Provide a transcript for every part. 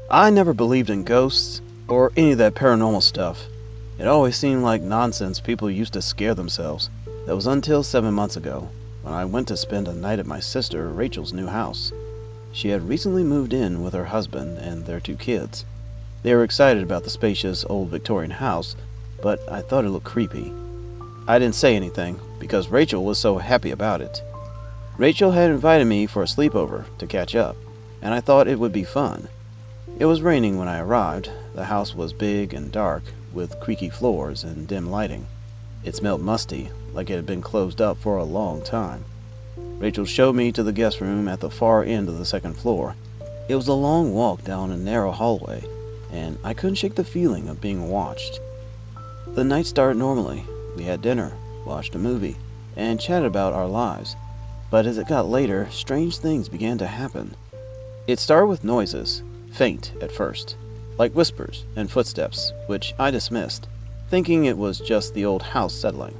I never believed in ghosts or any of that paranormal stuff. It always seemed like nonsense people used to scare themselves. That was until 7 months ago, when I went to spend a night at my sister Rachel's new house. She had recently moved in with her husband and their 2 kids. They were excited about the spacious old Victorian house, but I thought it looked creepy. I didn't say anything because Rachel was so happy about it. Rachel had invited me for a sleepover to catch up, and I thought it would be fun. It was raining when I arrived. The house was big and dark, with creaky floors and dim lighting. It smelled musty, like it had been closed up for a long time. Rachel showed me to the guest room at the far end of the second floor. It was a long walk down a narrow hallway, and I couldn't shake the feeling of being watched. The night started normally. We had dinner, watched a movie, and chatted about our lives. But as it got later, strange things began to happen. It started with noises, faint at first, like whispers and footsteps, which I dismissed, thinking it was just the old house settling.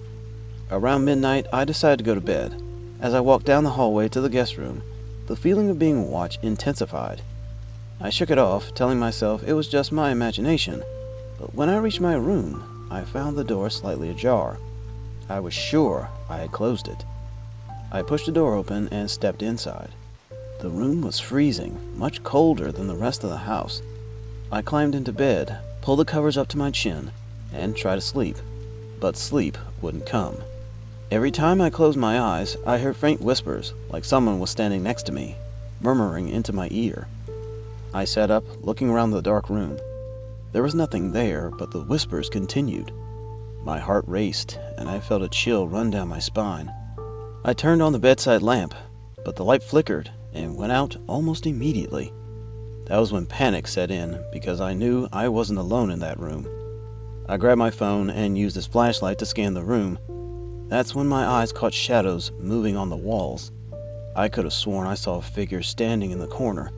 Around midnight, I decided to go to bed. As I walked down the hallway to the guest room, the feeling of being watched intensified. I shook it off, telling myself it was just my imagination, but when I reached my room, I found the door slightly ajar. I was sure I had closed it. I pushed the door open and stepped inside. The room was freezing, much colder than the rest of the house. I climbed into bed, pulled the covers up to my chin, and tried to sleep. But sleep wouldn't come. Every time I closed my eyes, I heard faint whispers, like someone was standing next to me, murmuring into my ear. I sat up, looking around the dark room. There was nothing there, but the whispers continued. My heart raced, and I felt a chill run down my spine. I turned on the bedside lamp, but the light flickered and went out almost immediately. That was when panic set in, because I knew I wasn't alone in that room. I grabbed my phone and used its flashlight to scan the room. That's when my eyes caught shadows moving on the walls. I could have sworn I saw a figure standing in the corner.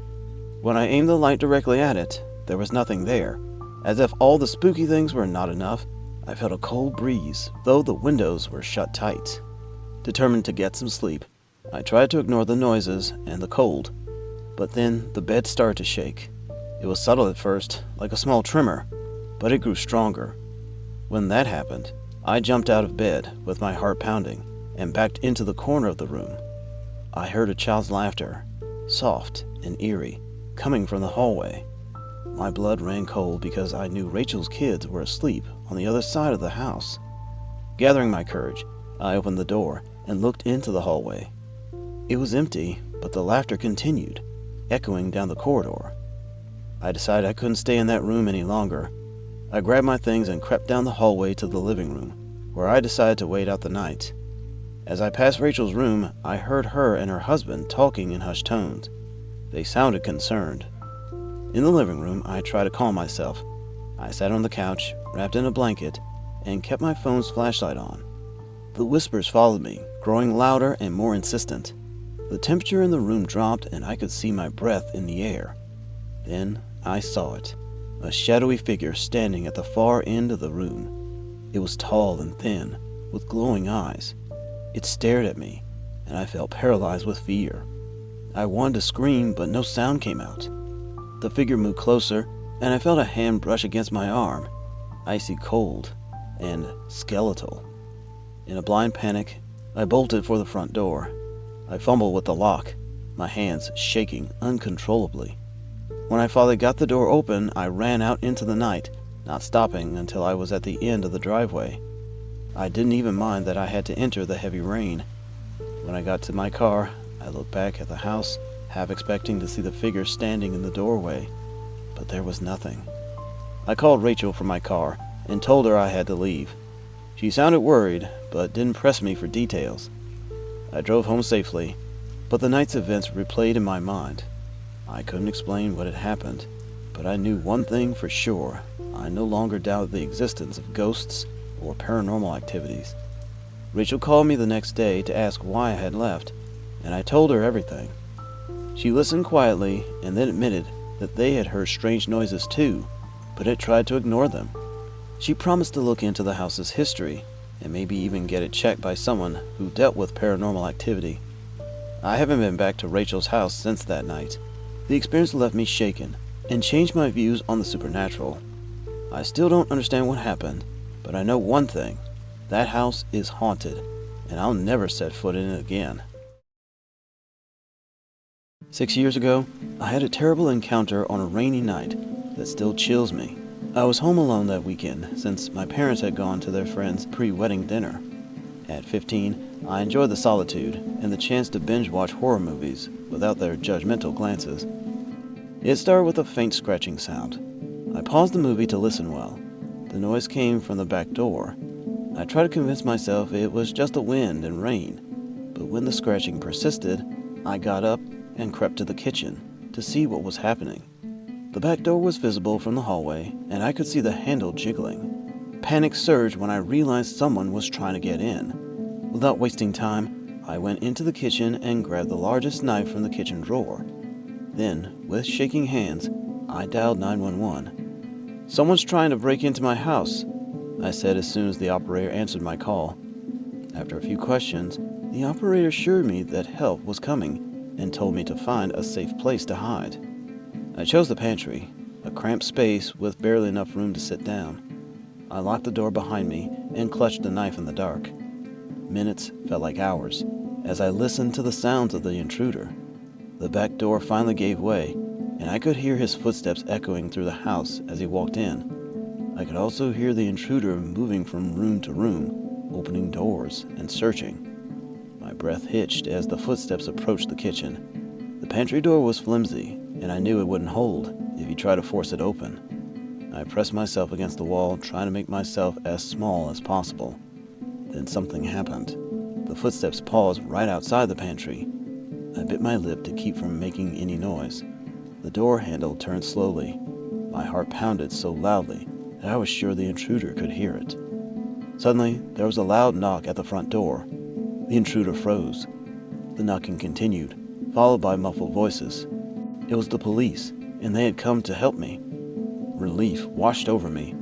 When I aimed the light directly at it, there was nothing there. As if all the spooky things were not enough, I felt a cold breeze, though the windows were shut tight. Determined to get some sleep, I tried to ignore the noises and the cold. But then the bed started to shake. It was subtle at first, like a small tremor, but it grew stronger. When that happened, I jumped out of bed with my heart pounding and backed into the corner of the room. I heard a child's laughter, soft and eerie, coming from the hallway. My blood ran cold because I knew Rachel's kids were asleep on the other side of the house. Gathering my courage, I opened the door and looked into the hallway. It was empty, but the laughter continued, echoing down the corridor. I decided I couldn't stay in that room any longer. I grabbed my things and crept down the hallway to the living room, where I decided to wait out the night. As I passed Rachel's room, I heard her and her husband talking in hushed tones. They sounded concerned. In the living room, I tried to calm myself. I sat on the couch, wrapped in a blanket, and kept my phone's flashlight on. The whispers followed me, growing louder and more insistent. The temperature in the room dropped and I could see my breath in the air. Then I saw it, a shadowy figure standing at the far end of the room. It was tall and thin, with glowing eyes. It stared at me, and I felt paralyzed with fear. I wanted to scream, but no sound came out. The figure moved closer, and I felt a hand brush against my arm, icy cold and skeletal. In a blind panic, I bolted for the front door. I fumbled with the lock, my hands shaking uncontrollably. When I finally got the door open, I ran out into the night, not stopping until I was at the end of the driveway. I didn't even mind that I had to enter the heavy rain. When I got to my car, I looked back at the house, half expecting to see the figure standing in the doorway, but there was nothing. I called Rachel from my car and told her I had to leave. She sounded worried, but didn't press me for details. I drove home safely, but the night's events replayed in my mind. I couldn't explain what had happened, but I knew one thing for sure. I no longer doubted the existence of ghosts or paranormal activities. Rachel called me the next day to ask why I had left, and I told her everything. She listened quietly and then admitted that they had heard strange noises too, but had tried to ignore them. She promised to look into the house's history and maybe even get it checked by someone who dealt with paranormal activity. I haven't been back to Rachel's house since that night. The experience left me shaken, and changed my views on the supernatural. I still don't understand what happened, but I know one thing. That house is haunted, and I'll never set foot in it again. 6 years ago, I had a terrible encounter on a rainy night that still chills me. I was home alone that weekend since my parents had gone to their friend's pre-wedding dinner. At 15, I enjoyed the solitude and the chance to binge-watch horror movies without their judgmental glances. It started with a faint scratching sound. I paused the movie to listen well. The noise came from the back door. I tried to convince myself it was just the wind and rain, but when the scratching persisted, I got up and crept to the kitchen to see what was happening. The back door was visible from the hallway, and I could see the handle jiggling. Panic surged when I realized someone was trying to get in. Without wasting time, I went into the kitchen and grabbed the largest knife from the kitchen drawer. Then, with shaking hands, I dialed 911. "Someone's trying to break into my house," I said as soon as the operator answered my call. After a few questions, the operator assured me that help was coming and told me to find a safe place to hide. I chose the pantry, a cramped space with barely enough room to sit down. I locked the door behind me and clutched the knife in the dark. Minutes felt like hours as I listened to the sounds of the intruder. The back door finally gave way, and I could hear his footsteps echoing through the house as he walked in. I could also hear the intruder moving from room to room, opening doors and searching. My breath hitched as the footsteps approached the kitchen. The pantry door was flimsy, and I knew it wouldn't hold if he tried to force it open. I pressed myself against the wall, trying to make myself as small as possible. Then something happened. The footsteps paused right outside the pantry. I bit my lip to keep from making any noise. The door handle turned slowly. My heart pounded so loudly that I was sure the intruder could hear it. Suddenly, there was a loud knock at the front door. The intruder froze. The knocking continued, followed by muffled voices. It was the police, and they had come to help me. Relief washed over me,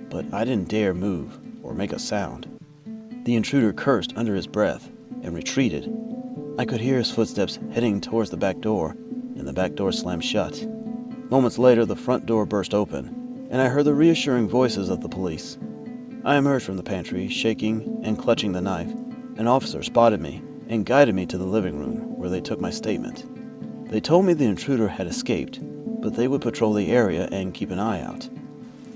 but I didn't dare move or make a sound. The intruder cursed under his breath and retreated. I could hear his footsteps heading towards the back door, and the back door slammed shut. Moments later, the front door burst open, and I heard the reassuring voices of the police. I emerged from the pantry, shaking and clutching the knife. An officer spotted me and guided me to the living room, where they took my statement. They told me the intruder had escaped, but they would patrol the area and keep an eye out.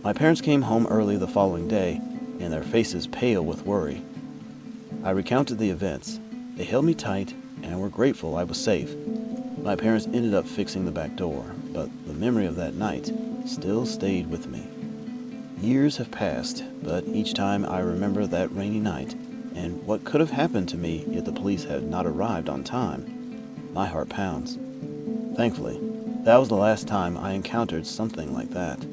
My parents came home early the following day, and their faces pale with worry. I recounted the events. They held me tight and were grateful I was safe. My parents ended up fixing the back door, but the memory of that night still stayed with me. Years have passed, but each time I remember that rainy night and what could have happened to me if the police had not arrived on time, my heart pounds. Thankfully, that was the last time I encountered something like that.